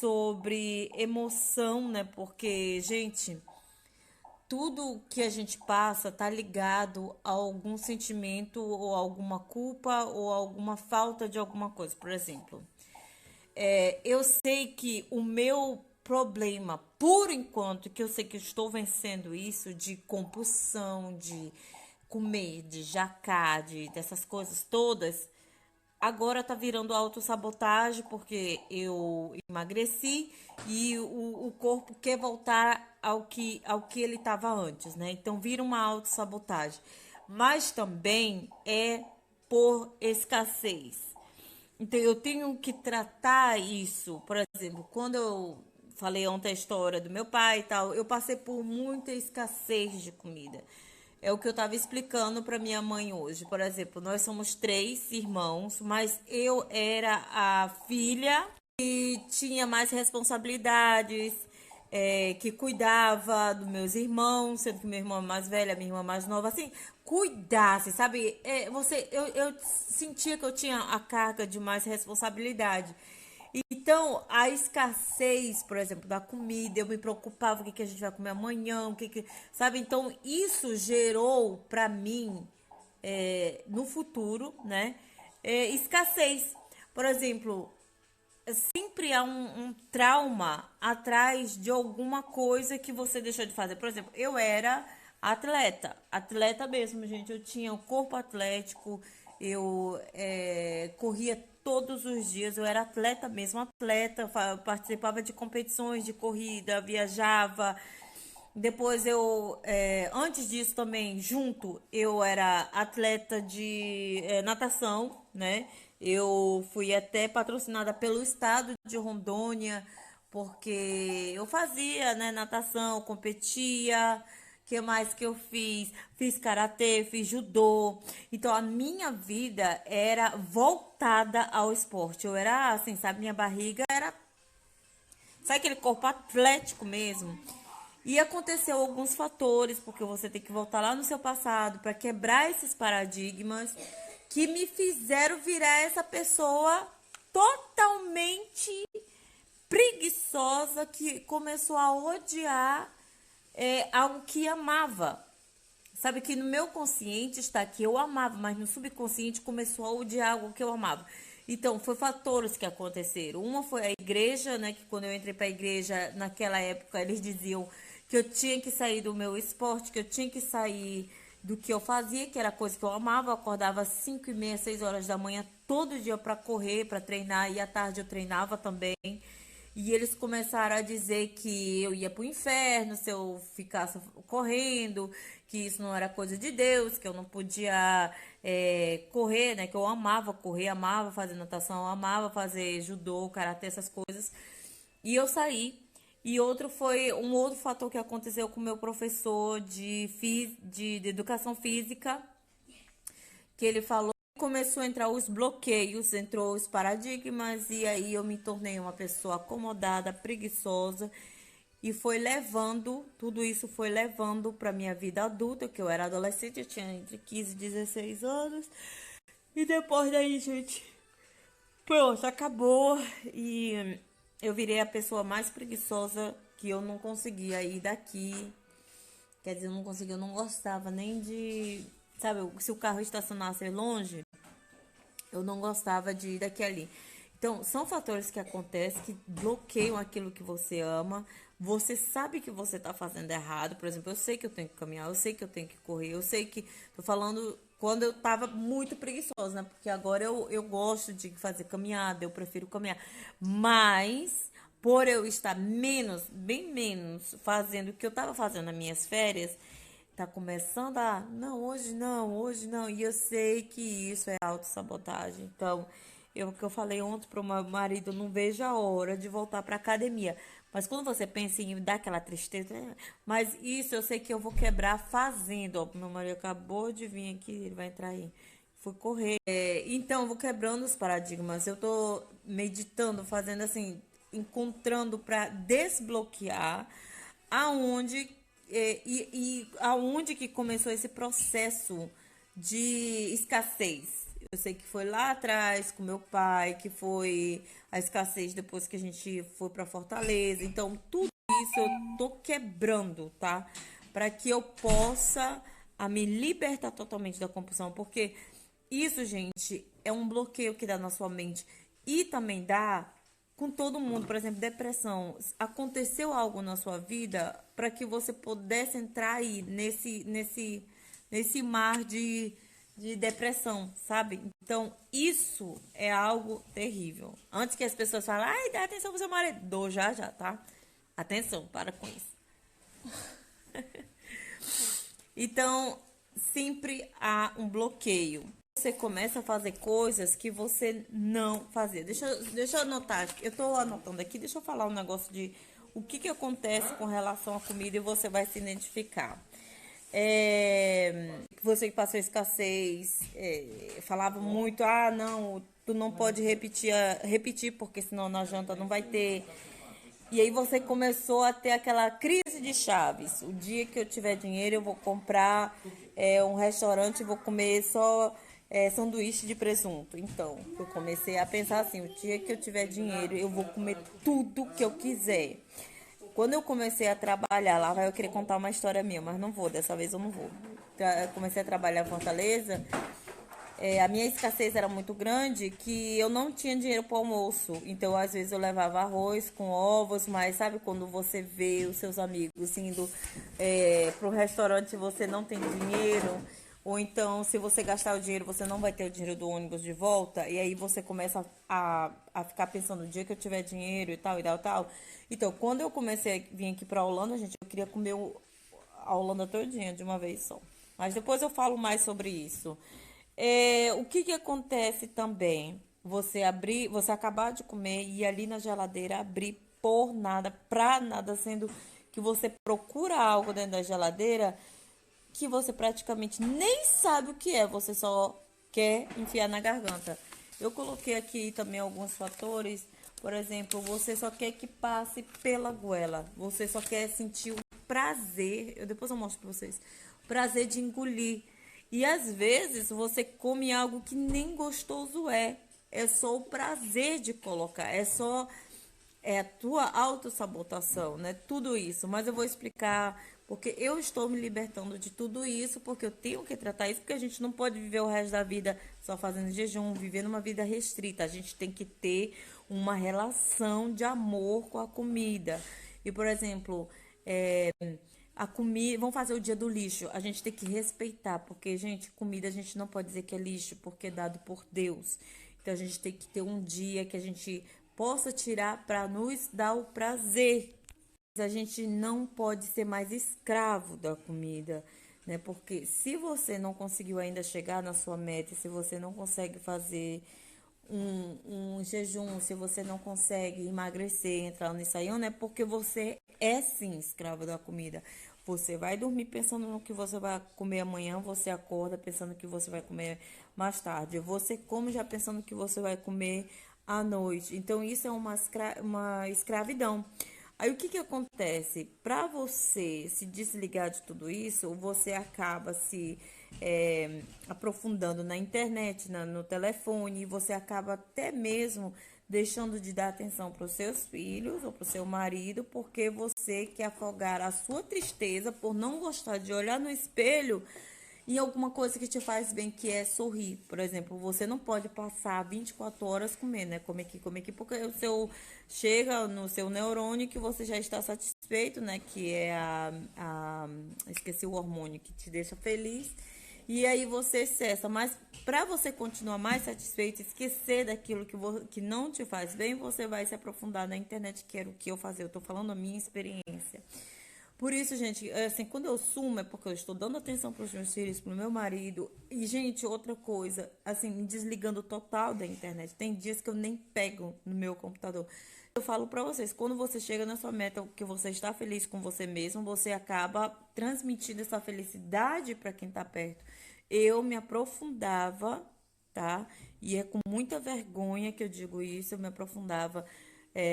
sobre emoção, né? Porque, gente, tudo que a gente passa tá ligado a algum sentimento ou alguma culpa ou alguma falta de alguma coisa. Por exemplo, eu sei que o meu problema, por enquanto, que eu sei que eu estou vencendo isso de compulsão, de comer, de jacar, dessas coisas todas, agora tá virando autossabotagem porque eu emagreci e o corpo quer voltar ao que ele estava antes, né? Então vira uma autossabotagem. Mas também é por escassez. Então eu tenho que tratar isso. Por exemplo, quando eu falei ontem a história do meu pai e tal, eu passei por muita escassez de comida. É o que eu estava explicando para minha mãe hoje. Por exemplo, nós somos três irmãos, mas eu era a filha que tinha mais responsabilidades, que cuidava dos meus irmãos, sendo que meu irmão é mais velho, a minha irmã mais nova, assim, cuidasse, sabe? Eu sentia que eu tinha a carga de mais responsabilidade. Então, a escassez, por exemplo, da comida, eu me preocupava o que a gente vai comer amanhã, sabe? Então, isso gerou para mim, no futuro, né, escassez. Por exemplo, sempre há um trauma atrás de alguma coisa que você deixou de fazer. Por exemplo, eu era atleta mesmo, gente. Eu tinha um corpo atlético, eu corria todos os dias, eu era atleta mesmo, atleta, participava de competições de corrida, viajava. Depois antes disso também, junto, eu era atleta de natação, né? Eu fui até patrocinada pelo estado de Rondônia, porque eu fazia, né, natação, competia. Que mais que eu fiz? Fiz karatê, fiz judô. Então a minha vida era voltada ao esporte. Eu era assim, sabe, minha barriga era, sabe aquele corpo atlético mesmo? E aconteceu alguns fatores, porque você tem que voltar lá no seu passado para quebrar esses paradigmas que me fizeram virar essa pessoa totalmente preguiçosa que começou a odiar algo que amava. Sabe que no meu consciente está que eu amava, mas no subconsciente começou a odiar algo que eu amava. Então, foi fatores que aconteceram. Uma foi a igreja, né? Que quando eu entrei para a igreja, naquela época, eles diziam que eu tinha que sair do meu esporte, que eu tinha que sair do que eu fazia, que era coisa que eu amava. Eu acordava às 5h30, 6 horas da manhã, todo dia para correr, para treinar. E à tarde eu treinava também. E eles começaram a dizer que eu ia pro inferno se eu ficasse correndo, que isso não era coisa de Deus, que eu não podia correr, né? Que eu amava correr, amava fazer natação, amava fazer judô, karatê, essas coisas. E eu saí. E outro foi um outro fator que aconteceu com o meu professor de educação física, que ele falou que começou a entrar os bloqueios, entrou os paradigmas, e aí eu me tornei uma pessoa acomodada, preguiçosa, e foi levando, tudo isso foi levando para minha vida adulta, que eu era adolescente, eu tinha entre 15 e 16 anos, e depois daí, gente, pronto, acabou, e eu virei a pessoa mais preguiçosa, que eu não conseguia ir daqui. Quer dizer, eu não conseguia, eu não gostava nem de. Sabe, se o carro estacionasse longe, eu não gostava de ir daqui ali. Então, são fatores que acontecem que bloqueiam aquilo que você ama. Você sabe que você está fazendo errado. Por exemplo, eu sei que eu tenho que caminhar, eu sei que eu tenho que correr, eu sei que. Tô falando quando eu tava muito preguiçosa, né? Porque agora eu gosto de fazer caminhada, eu prefiro caminhar. Mas, por eu estar menos, bem menos, fazendo o que eu tava fazendo nas minhas férias, tá começando a, não, hoje não, hoje não. E eu sei que isso é autossabotagem. Então, o que eu falei ontem pro meu marido, não vejo a hora de voltar pra academia. Mas quando você pensa em dar aquela tristeza, mas isso eu sei que eu vou quebrar fazendo. Ó, meu marido acabou de vir aqui, ele vai entrar aí. Fui correr. Então, eu vou quebrando os paradigmas. Eu tô meditando, fazendo assim, encontrando para desbloquear aonde e aonde que começou esse processo de escassez. Eu sei que foi lá atrás com meu pai, que foi a escassez depois que a gente foi para Fortaleza. Então, tudo isso eu tô quebrando, tá? Para que eu possa me libertar totalmente da compulsão, porque isso, gente, é um bloqueio que dá na sua mente e também dá com todo mundo, por exemplo, depressão. Aconteceu algo na sua vida para que você pudesse entrar aí nesse mar de depressão, sabe? Então, isso é algo terrível. Antes que as pessoas falem, ai, dá atenção pro seu marido. Dou já, já, tá? Atenção, para com isso. Então, sempre há um bloqueio. Você começa a fazer coisas que você não fazia. Deixa eu anotar. Eu tô anotando aqui. Deixa eu falar um negócio de o que acontece com relação à comida e você vai se identificar. Você que passou escassez, falava muito, não, tu não pode repetir, porque senão na janta não vai ter. E aí você começou a ter aquela crise de chaves. O dia que eu tiver dinheiro, eu vou comprar um restaurante e vou comer só sanduíche de presunto. Então, eu comecei a pensar assim, o dia que eu tiver dinheiro, eu vou comer tudo que eu quiser. Quando eu comecei a trabalhar lá, vai eu querer contar uma história minha, mas não vou, dessa vez eu não vou. Eu comecei a trabalhar em Fortaleza, a minha escassez era muito grande que eu não tinha dinheiro para o almoço. Então, às vezes, eu levava arroz com ovos, mas sabe quando você vê os seus amigos indo para o restaurante e você não tem dinheiro? Ou então, se você gastar o dinheiro, você não vai ter o dinheiro do ônibus de volta. E aí você começa a ficar pensando, no dia que eu tiver dinheiro e tal, e tal, e tal. Então, quando eu comecei a vir aqui para a Holanda, gente, eu queria comer a Holanda todinha de uma vez só. Mas depois eu falo mais sobre isso. O que acontece também? Você acabar de comer e ir ali na geladeira abrir por nada, pra nada, sendo que você procura algo dentro da geladeira que você praticamente nem sabe o que é, você só quer enfiar na garganta. Eu coloquei aqui também alguns fatores, por exemplo, você só quer que passe pela goela, você só quer sentir o prazer, depois eu mostro pra vocês, o prazer de engolir. E às vezes você come algo que nem gostoso é só o prazer de colocar, é a tua autossabotação, né? Tudo isso. Mas eu vou explicar porque eu estou me libertando de tudo isso, porque eu tenho que tratar isso, porque a gente não pode viver o resto da vida só fazendo jejum, vivendo uma vida restrita. A gente tem que ter uma relação de amor com a comida. E, por exemplo, a comida, vamos fazer o dia do lixo. A gente tem que respeitar, porque, gente, comida a gente não pode dizer que é lixo, porque é dado por Deus. Então a gente tem que ter um dia que a gente possa tirar para nos dar o prazer. A gente não pode ser mais escravo da comida, né? Porque se você não conseguiu ainda chegar na sua meta, se você não consegue fazer um jejum, se você não consegue emagrecer, entrar nisso aí, não é porque você é sim escravo da comida. Você vai dormir pensando no que você vai comer amanhã, você acorda pensando no que você vai comer mais tarde. Você come já pensando no que você vai comer à noite. Então, isso é uma escravidão. Aí, o que acontece? Para você se desligar de tudo isso, você acaba se aprofundando na internet, no telefone, e você acaba até mesmo deixando de dar atenção para os seus filhos ou para o seu marido, porque você quer afogar a sua tristeza por não gostar de olhar no espelho em alguma coisa que te faz bem, que é sorrir. Por exemplo, você não pode passar 24 horas comendo, né? Comer aqui, porque o seu chega no seu neurônio que você já está satisfeito, né? Que é esqueci o hormônio que te deixa feliz. E aí você cessa. Mas para você continuar mais satisfeito, esquecer daquilo que não te faz bem, você vai se aprofundar na internet, que era o que eu fazia. Eu tô falando a minha experiência. Por isso, gente, assim, quando eu sumo é porque eu estou dando atenção para os meus filhos, para o meu marido. E, gente, outra coisa, assim, me desligando total da internet. Tem dias que eu nem pego no meu computador. Eu falo para vocês, quando você chega na sua meta, que você está feliz com você mesmo, você acaba transmitindo essa felicidade para quem está perto. Eu me aprofundava, tá? E é com muita vergonha que eu digo isso, eu me aprofundava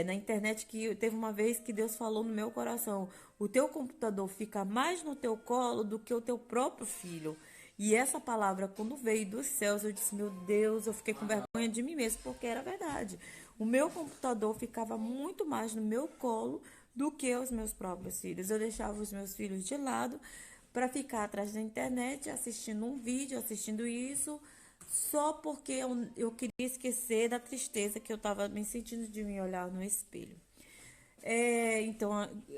na internet, que teve uma vez que Deus falou no meu coração, o teu computador fica mais no teu colo do que o teu próprio filho. E essa palavra, quando veio dos céus, eu disse, meu Deus, eu fiquei com vergonha de mim mesmo, porque era verdade. O meu computador ficava muito mais no meu colo do que os meus próprios filhos. Eu deixava os meus filhos de lado para ficar atrás da internet, assistindo um vídeo, assistindo isso, só porque eu queria esquecer da tristeza que eu estava me sentindo de me olhar no espelho. Então,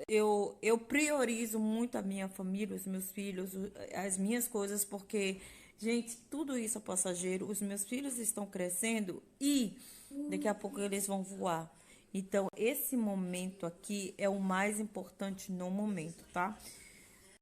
eu priorizo muito a minha família, os meus filhos, as minhas coisas, porque, gente, tudo isso é passageiro. Os meus filhos estão crescendo e daqui a pouco eles vão voar. Então, esse momento aqui é o mais importante no momento, tá?